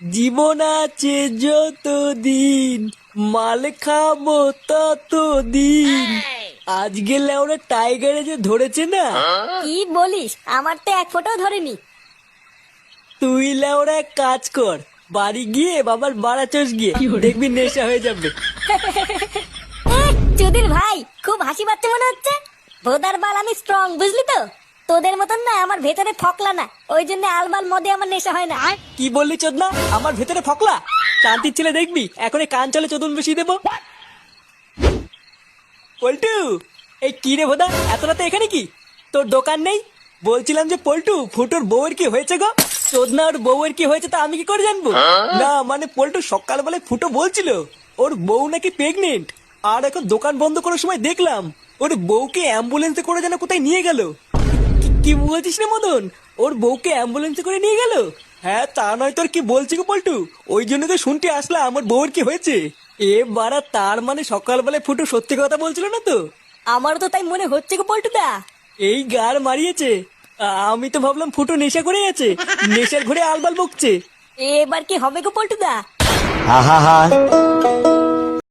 জীবন আছে যতদিন, মাল খাবো ততদিন। আজকে লেওরা টাইগারে যে ধরেছে না, কি বলিস? আমার তো এক ফোঁটাও ধরেনি। তুই লেওরা এক কাজ কর, বাড়ি গিয়ে বাবার বাড়া চোষ গিয়ে দেখবি নেশা হয়ে যাবে। চুদির ভাই, খুব হাসি পাচ্ছে মনে হচ্ছে। ভোদার বাল আমি স্ট্রং, বুঝলি তো? তোদের মতন না, আমার ভেতরে ফকলা না, ওই জন্য আলবাল মদে আমার নেশা হয় না। কি বললি চোদনা? আমার ভেতরে ফকলা? শান্তির ছেলে দেখবি এখন এই কান চলে চোদন বেশি দেবো। পল্টু, এই কি রে ভোদা, এত রাতে এখানে কি? তোর দোকান নেই? বলছিলাম যে পল্টু, ফুটোর বউয়ের কি হয়েছে গো? চোদনা, ওর বউয়ের কি হয়েছে তা আমি কি করে জানবো? না মানে পল্টু সকালবেলায় ফুটো বলছিল ওর বউ নাকি প্রেগনেন্ট, আর এখন দোকান বন্ধ করার সময় দেখলাম ওর বউকে অ্যাম্বুলেন্সে করে যেন কোথায় নিয়ে গেল। কি বলছিস রে মদন? ওর বউকে অ্যাম্বুলেন্সে করে নিয়ে গেল? হ্যাঁ, তা নয় তোর কি বলছি গো পল্টু, ওই জন্য তো শুনতে আসলাম আমার বউয়ের কি হয়েছে। এ বাড়া, তার মানে সকালবেলায় ফুটু সত্যি কথা বলছিল না তো? আমারও তো তাই মনে হচ্ছে গো পল্টুদা। এই গার মারিয়েছে। আমি তো ভাবলাম ফুটু নেশা করে আছে, নেশার ঘরে আলবাল বকছে। এবার কি হবে গো পল্টুদা? ha ha ha